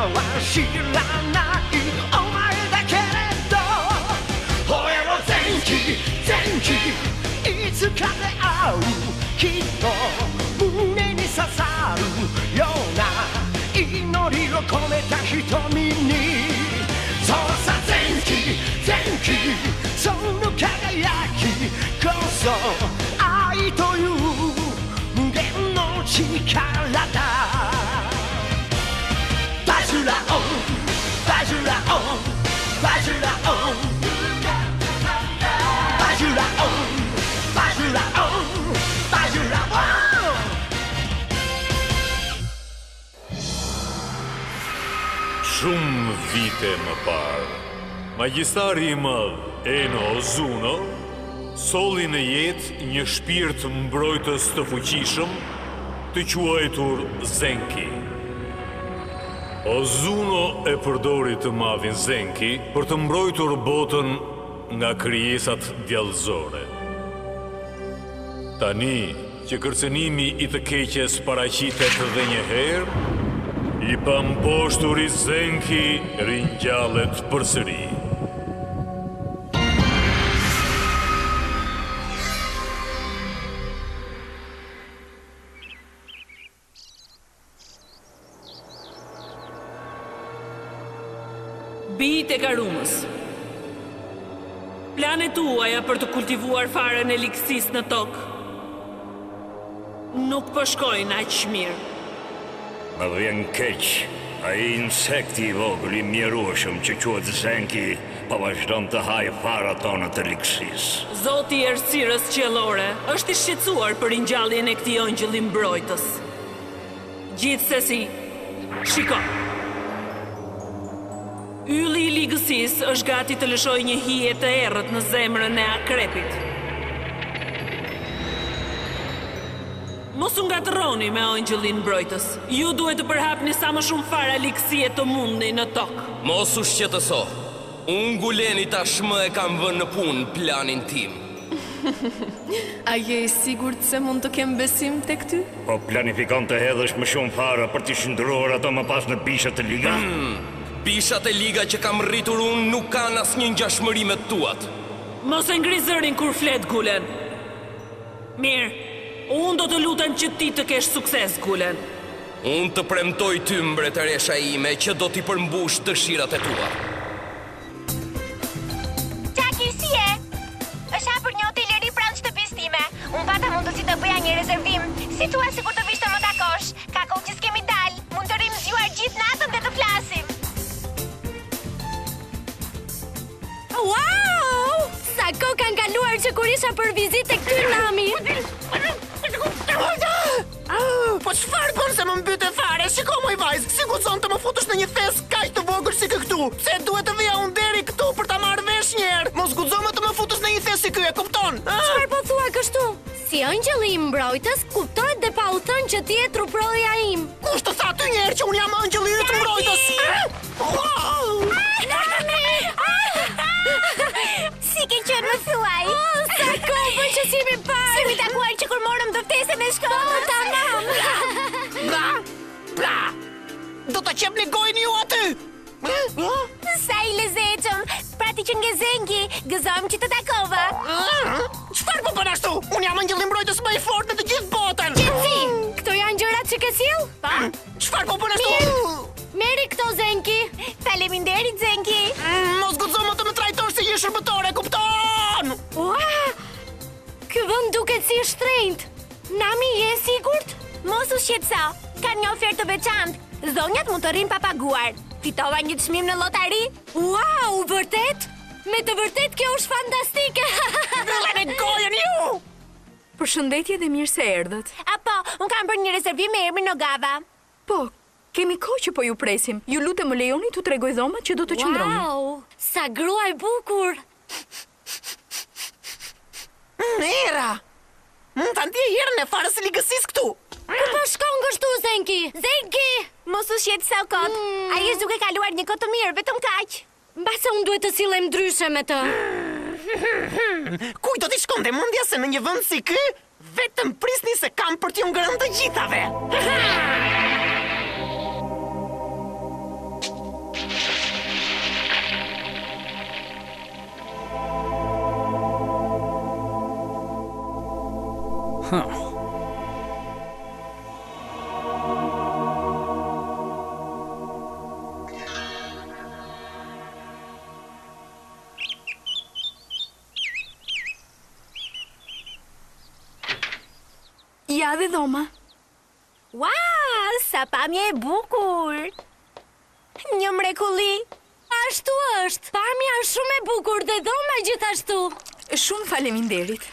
は知らないお前だけれど俺は前期いつかで会うきっと胸に刺さるような祈りを込めた瞳にそうさ前期その輝きこそ愛という無限の力だバジュラオンバジュラオンバジュラオンバジュラオンバジュラオンバジュラオンShumë vite më parë, magjistari I madh Eno Ozuno solli në jetë një shpirt mbrojtës të fuqishëm të quajtur Zenki. Ozuno e përdori të madhin Zenki për të mbrojtur botën nga krijesat djallëzore. Tani që kërcënimi I të keqes paraqitet edhe një herë, I pamposhturi Zenki ringjallet përsëri. Bijtë e Karumës. Planet tuaja për të kultivuar farën e liksis në tokë nuk po shkojnë aq mirë. Më vjen keq, ai insekti I vogël I mjerueshëm që quhet Zenki, po vazhdon të hajë farat tona të liksisë. Zoti I errësirës qiellore është I shqetësuar për ringjalljen e këtij angjëlli mbrojtës. Gjithsesi, shiko. Ylli I ligësisë është gati të lëshojë një hije të errët në zemrën e akrepit. Mos u ngatërroni me angjëllin mbrojtës. Ju duhet të përhapni sa më shumë fara liksie të mundi në tokë. Mos u shqetëso. Unë nguleni tashmë e kam vënë në punë planin tim. A je I sigurt se mund të kem besim tek ty? Po planifikon të hedhësh më shumë fara për t'i shndruar ato më pas në bishat e liga? Bishat e liga që kam rritur unë nuk kanë asnjë ngjashmëri me tuat. Mos e ngri zërin kur flet Gulen. Mirë, unë do të lutem që ti të kesh sukses, Gulen. Unë të premtoj ty mbretëresha ime që do t'i përmbush dëshirat e tua. Çaki, si je? Është hapur një hotel I ri pranë shtëpisë time. Unë pata mundësi të bëja një rezervim. Si thua sikur të vish të më takosh? Ka kohë që s'kemi dalë. Mund të rrim zgjuar gjithë natën dhe të flasim. Wow! Sa kohë kanë kaluar që kur isha për vizitë tek ty Nami. Po çfarë bën se më mbyte fare? Shiko moj vajzë, si guxon të më futesh në një thes kaq të vogël si këtu? Pse duhet të vija unë deri këtu për ta marrë vesh një herë? Mos guxo më të më futesh në një thes si ky, e kupton? Çfarë po thua kështu? Si angjëlli I mbrojtës, kuptohet dhe pa u thënë që ti je truproja im. Kush të tha ty një herë që unë jam angjëlli I të mbrojtës? Si ke qenë më thuaj? Sa kohë bën që si mi parë. Si mi takuar që kur morëm dëftesën e shkollës. Bla! Do të qep legojnë ju aty! Sa I lezetshëm. Prati që nga Zenki, gëzojmë që të takova. Çfarë po bën ashtu? Unë jam angjëlli I mbrojtës më I fortë në të gjithë botën. Qetësi, këto janë gjërat që ke sjell? Pa? Çfarë po bën ashtu? Merri këto Zenki. Faleminderit Zenki. Mos guxo më të më trajtosh si një shërbëtore, kupton? Ua! Ky vend duket si I shtrenjtë. Nami, je sigurt? Mos u shqetëso. Kanë një ofertë të veçantë. Zonjat mund të rrinë pa paguar. Fitova një çmim në llotari. Wow, vërtet? Me të vërtet kjo është fantastike. Mbylleni gojën ju! Përshëndetje dhe mirë se erdhët. Apo, unë kam bërë një rezervim me emrin Nogava. Po, kemi kohë që po ju presim. Ju lutem më lejoni t'u tregoj dhomat që do të qëndroni. Wow, sa gruaj bukur. Era! Mund ta ndjej herën e farës së ligësisë këtu. Ku po shkon kështu Zenki? Zenki! Mos u shqetëso kot. Ai është duke kaluar një kohë të mirë, vetëm kaq. Mbase unë duhet të sillem ndryshe me të. Kujt do t'i shkonte mendja se në një vend si ky, vetëm prisni se kam për t'ju ngrënë të gjithave. Ja dhe dhoma. Ua, sa pamje e bukur. Një mrekulli. Ashtu është. Pamja është shumë e bukur dhe dhoma gjithashtu. Shumë faleminderit.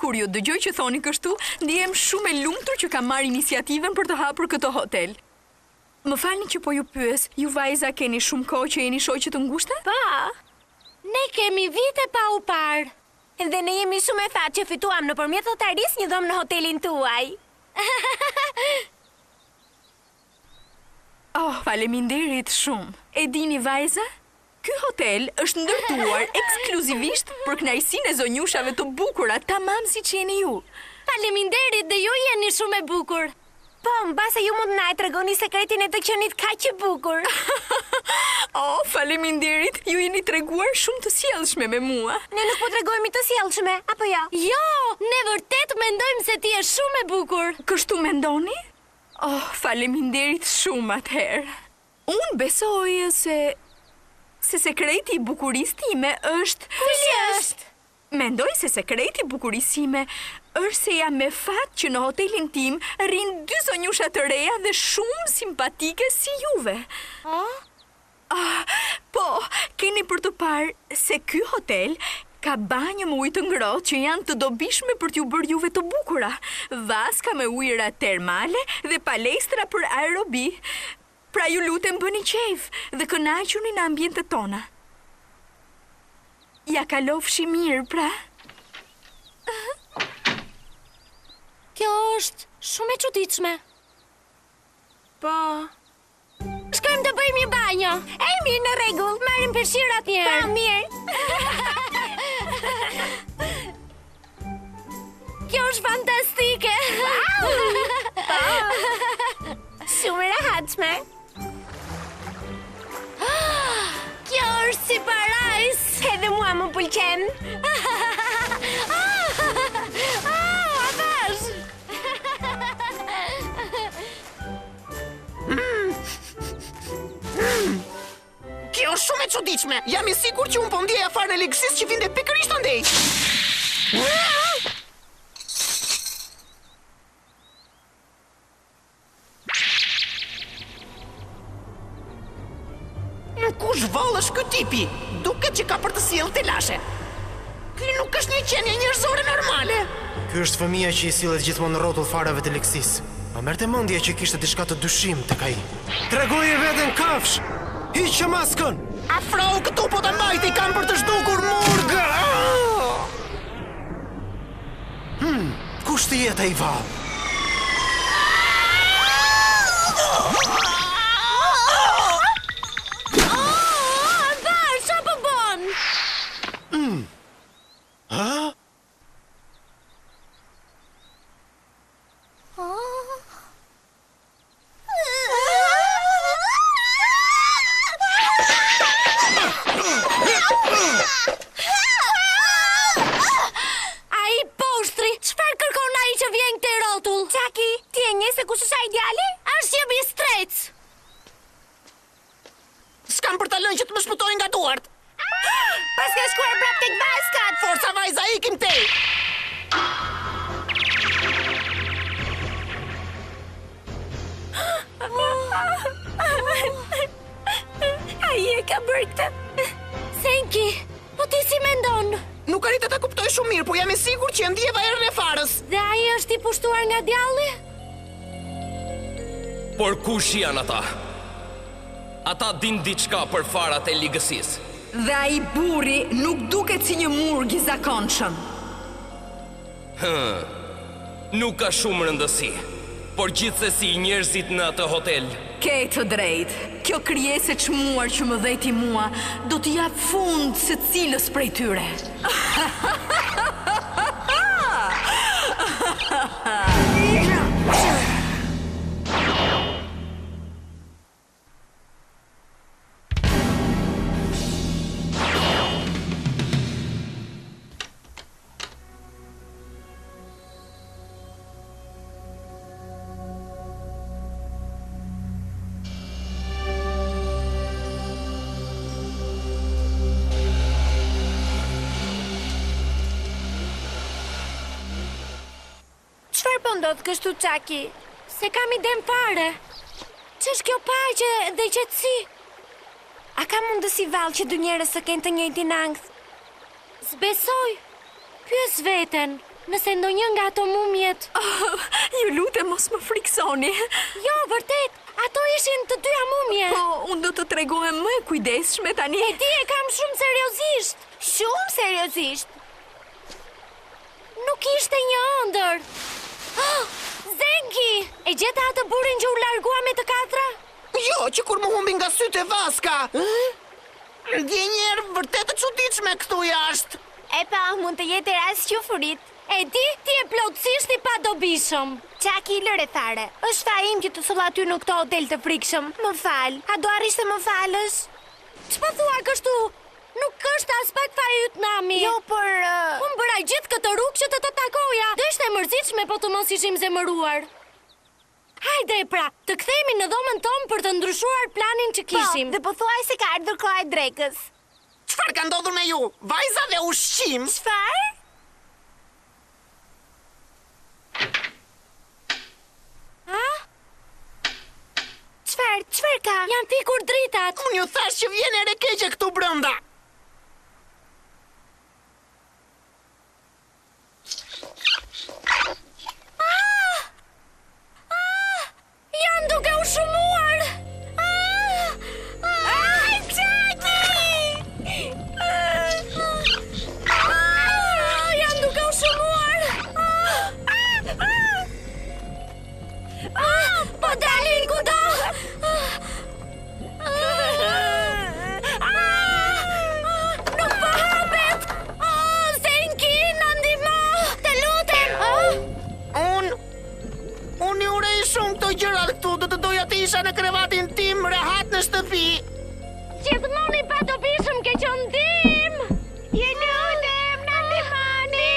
Kur ju dëgjoj që thoni kështu, ndihem shumë e lumtur që kam marrë iniciativën për të hapur këtë hotel. Më falni që po ju pyes, ju vajza keni shumë kohë që jeni shoqe të ngushta? Pa. Ne kemi vite pa u parë. Dhe ne jemi shumë e thatë që fituam nëpërmjet lotarisë një dhomë në hotelin tuaj. Oh, faleminderit shumë. E dini vajza? Ky hotel është ndërtuar ekskluzivisht për kënaqësinë e zonjushave të bukura, tamam siç jeni ju. Faleminderit dhe ju jeni shumë e bukur. Po, mbase ju mund na e tregoni sekretin e të qenit kaq e bukur. Oh, faleminderit. Ju jeni treguar shumë të sjellshme me mua. Ne nuk po tregojmë të sjellshme, apo jo? Jo, ne vërtet mendojmë se ti je shumë e bukur. Kështu mendoni? Oh, faleminderit shumë atëherë. Unë besoj se sekreti i bukurisë time është... Cili është? Mendoj se sekreti i bukurisë time është se jam me fat që në hotelin tim rrin 2 zonjusha të reja dhe shumë simpatike si juve. Po, keni për të parë se ky hotel ka banjë me ujë të ngrohtë që janë të dobishme për t'ju bërë juve të bukura, vaska me ujëra termale dhe palestra për aerobi. Pra ju lutem bëni qejf dhe kënaquni në ambientet tona. Ja kalofshi mirë, pra. Kjo është shumë e çuditshme. Po. Shkojmë të bëjmë një banjo. Mirë, në rregull. Marrim përshirë atëherë. Po, mirë. Kjo është fantastike. Shumë e rehatshme. Kjo është si parajs. Edhe mua më pëlqen. Avash. Kjo është shumë e çuditshme. Jam i sigurt që unë po ndjej afarën e Leksis që vinte pikërisht andej. Kush vallë është ky tipi? Duket që ka për të sjellë telashe. Ky nuk është një qenie njerëzore normale. Ky është fëmia që i sillet gjithmonë në rrotull farave të Leksis. Ma merrte mendja që kishte diçka të dyshim tek ai. Tregoje veten kafsh. Hiq maskën. Afrohu këtu po ta mbajti, kam për të zhdukur murg. Kush të jetë ai vallë? S'kam për ta lënë që të më shpëtojnë nga duart. Pas ka shkuar prap tek baskat. Forca vajza, ikim tej. Ai e ka bërë këtë. Senki, po ti si mendon? Nuk arrita ta kuptoj shumë mirë, po jam i sigurt që e ndjeva erën e farës. Dhe ai është i pushtuar nga djalli? Por kush janë ata? Ata din diçka për farat e ligësisë. Dhe ai burri nuk duket si një murg i zakonshëm. Nuk ka shumë rëndësi, por gjithsesi njerëzit në atë hotel. Ke të drejtë. Kjo krijesë e çmuar që më dheti mua do të jap fund secilës prej tyre. ndodh kështu, Çaki? Se kam idem fare. Ç'është kjo paqe dhe qetësi? A ka mundësi vallë që dy njerëz të kenë të njëjtin ankth? S'besoj. Pyes veten, nëse ndonjë nga ato mumjet... Ju lutem mos më friksoni. Jo, vërtet, ato ishin të dyja mumje. Po, unë do të tregohem më e kujdesshme tani. E di, e kam shumë seriozisht. Shumë seriozisht. Nuk ishte një ëndër. Zenki! E gjeta atë burrin që u largua me të katra? Jo, që kur më humbi nga sytë e Vaska. Ndjenjë vërtet të çuditshme këtu jashtë. E pa, mund të jetë rast qufurit. E di, ti e plotësisht i padobishëm. Çaki, lëre fare. Është fa im që të thull aty në këto hotel të frikshëm. Më fal. A do arrish të më falësh? Ç'po thua kështu? Nuk është as pak fa yt nami. Jo, por... Unë bëra gjithë këtë rrugë që të takoja. Do ishte e mërzitshme po të mos ishim zemëruar. Hajde pra, të kthehemi në dhomën tonë për të ndryshuar planin që kishim. Po, dhe po thuaj se ka ardhur koha e drekës. Çfarë ka ndodhur me ju? Vajza dhe ushqim? Çfarë? Çfarë ka? Janë fikur dritat. Unë ju thash që vjen ere keqe këtu brenda. Janë duke u shumuar. Janë duke u shumuar. Po dalin kudo. Nuk po hapet. Zenki, na ndihmo. Të lutem. Unë i urej shumë këto gjërat këtu, do të doja të isha në krevatin tim, rehat në shtëpi. Gjithmonë i padobishëm ke qenë ndim. Je lutem, na ndihmoni.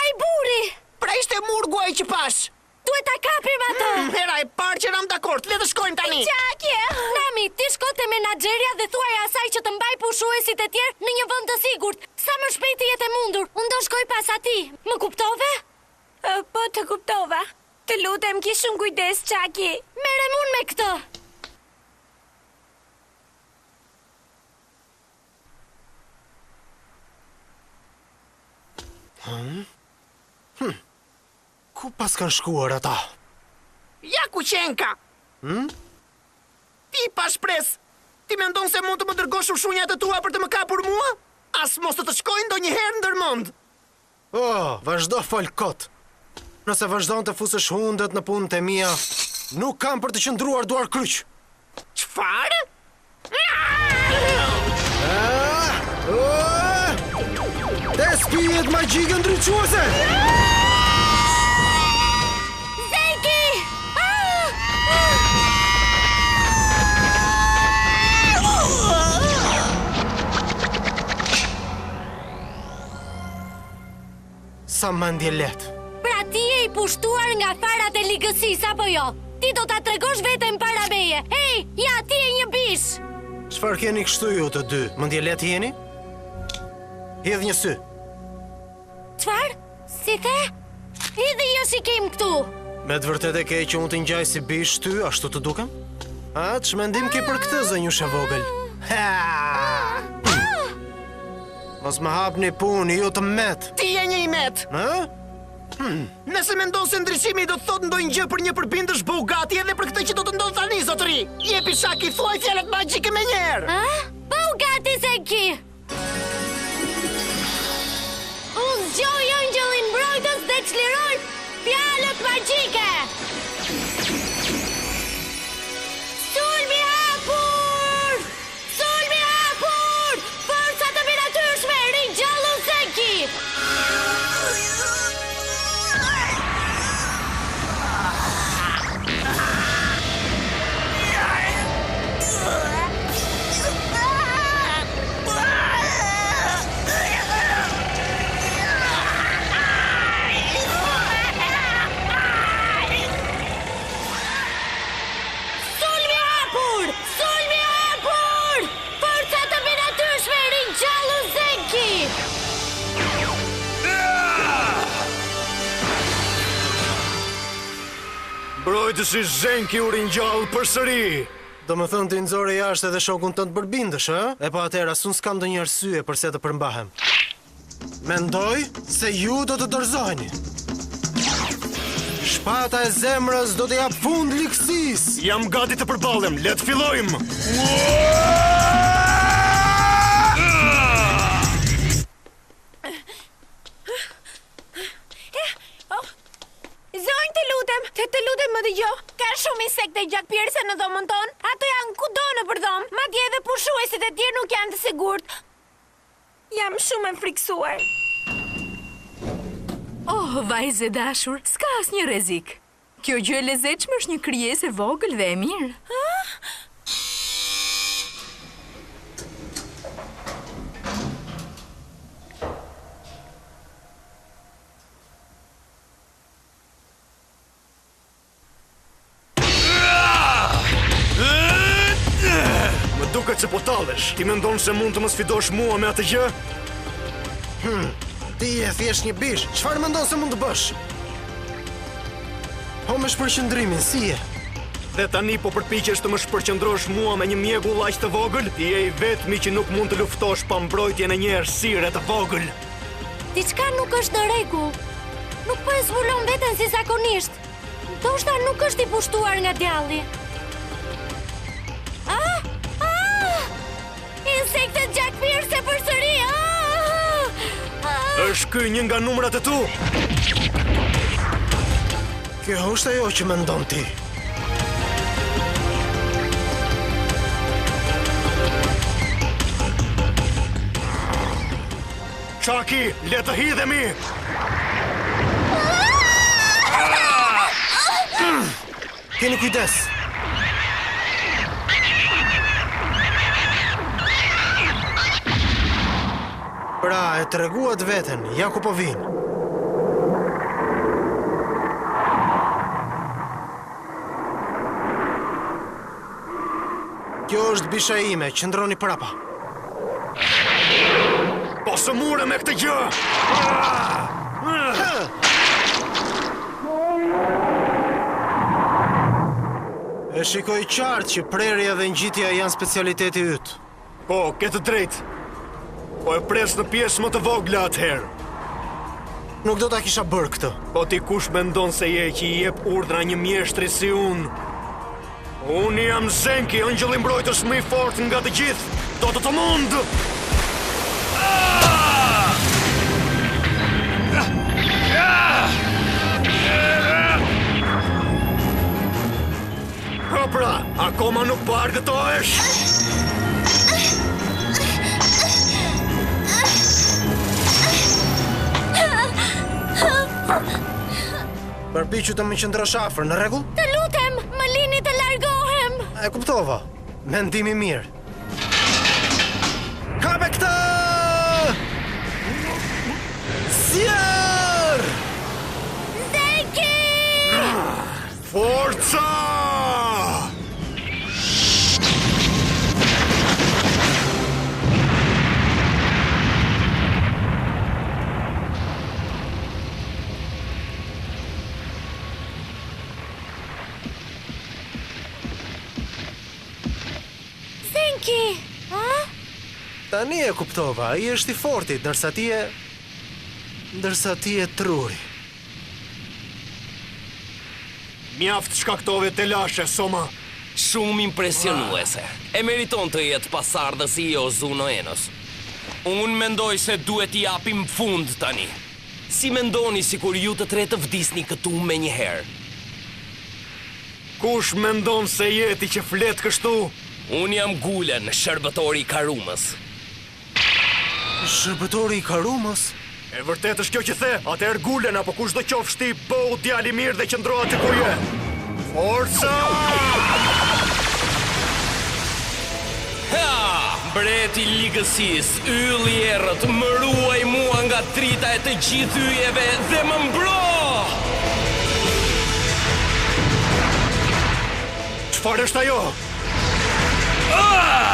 Ai buri. Pra ishte murguaj që pash. Duhet ta kapim atë. Hera e parë që ram dakord, le të shkojmë tani. Çaki. Nami, ti shko te menaxherja dhe thuaj asaj që të mbaj pushuesit e tjerë në një vend të sigurt. Sa më shpejt jetë e mundur. Unë do shkoj pas atij. Më kuptove? Po, të kuptova. Të lutem, ki shumë kujdes, Çaki. Merrem unë me këtë. Ku pas kanë shkuar ata? Ja ku qenka. Ti pa shpres. Ti mendon se mund të më dërgosh ushunjat e tua për të më kapur mua? As mos të shkojnë ndonjëherë ndërmend. Vazhdo fol kot. Nëse vazhdon të fusësh hundet në punët e mia, nuk kam për të qëndruar duar kryq. Çfarë? Te spijet magjike ndryquese! Zenki! Sa mandje letë. Pra ti e i pushtuar nga farat e ligësis, apo jo? Ti do ta tregosh veten para meje. Ej, ja ti e një bish. Çfarë keni kështu ju të dy? Mendje letë jeni? Hidh një sy. Çfarë? Si the? Hidhi një shikim këtu. Me të vërtet e ke që unë të ngjaj si bish ty, ashtu të dukem? A, ç'mendim ke për këtë, zënjush e vogël? Mos më hapni punë, ju të met. Ti je një i met. Nëse mendon se ndryshimi do të thotë ndonjë gjë për një përbindësh bëu gati edhe për këtë që do të ndodh tani, zotëri. Jepi Shaki, thuaj fjalët magjike më njëherë. Bëu gati, Zenki. Unë zgjoj angjëllin mbrojtës dhe çliroj fjalët magjike. Sulmi hapur! Sulmi hapur! Forca të miratyrshme, ringjallën Zenki! mbrojtësi Zenki u ringjall përsëri. Do më thënë ti nxore jashtë edhe shokun tënd përbindësh, ë? E pa atëherë asun s'kam ndonjë arsye përse të përmbahem. Mendoj se ju do të dorëzoheni. Shpata e zemrës do të jap fund liksisë. Jam gati të përballem, le të fillojmë. Zonjë, të lutem më dëgjo. Ka shumë insekte gjatë pirse në dhomën tonë. Ato janë kudo nëpër dhomë, madje edhe pushuesit e tjerë nuk janë të sigurt. Jam shumë e friksuar. Oh, vajze dashur, s'ka asnjë rrezik. Kjo gjë e lezetshme është një krijesë e vogël dhe e mirë. Duket se po tallesh. Ti mendon se mund të më sfidosh mua me atë gjë? Ti je thjesht një bish. Çfarë mendon se mund të bësh? Po me shpërqendrimin, si je? Dhe tani po përpiqesh të më shpërqendrosh mua me një mjegull aq të vogël? Ti je i vetmi që nuk mund të luftosh pa mbrojtjen e një errësire të vogël. Diçka nuk është në rregull. Nuk po e zbulon veten si zakonisht. Ndoshta nuk është i pushtuar nga djalli. Insektet gjakpirëse përsëri! Është ky një nga numrat e tu? Kjo është ajo që mendon ti. Chucky, le të hidhemi! Keni kujdes. Pra, e treguat veten, ja ku po vinë. Kjo është bisha ime, qëndroni prapa. Po së mure me këtë gjë! E shikoj qartë që prerja dhe ngjitja janë specialiteti yt. Po, ke të drejtë. Po e pres në pjesë më të vogla atëherë. Nuk do ta kisha bërë këtë. Po ti kush mendon se je që i jep urdhra një mjeshtri si unë? Unë jam Zenki, angjëlli mbrojtës më i fortë nga të gjithë. Do të mund! Pra, akoma nuk po argëtohesh? Përpiqu të më qëndrosh afër, në rregull? Të lutem, më lini të largohem. E kuptova. Mendimi mirë. Kape këtë! Zjarr! Zenki! Forca! Tani e kuptova, ai është i fortit, ndërsa ti e truri. Mjaft shkaktove të lashe, Soma. Shumë impresionuese. E meriton të jetë pasardhës i Ozuno Enos. Unë mendoj se duhet i japim fund tani. Si mendoni si kur ju të tre të vdisni këtu me njëherë? Kush mendon se jeti që flet kështu? Unë jam Gulen, shërbëtori i Karumës. Shërbëtori i Karumës? E vërtet është kjo që the? Atëherë Gulen apo kushdo qofsh ti, bëu djali mirë dhe qëndro aty ku je. Forca! Ha! Mbreti ligësis, ylli errët, më ruaj mua nga trita e të gjithë yjeve dhe më mbro! Çfarë është ajo? Ah!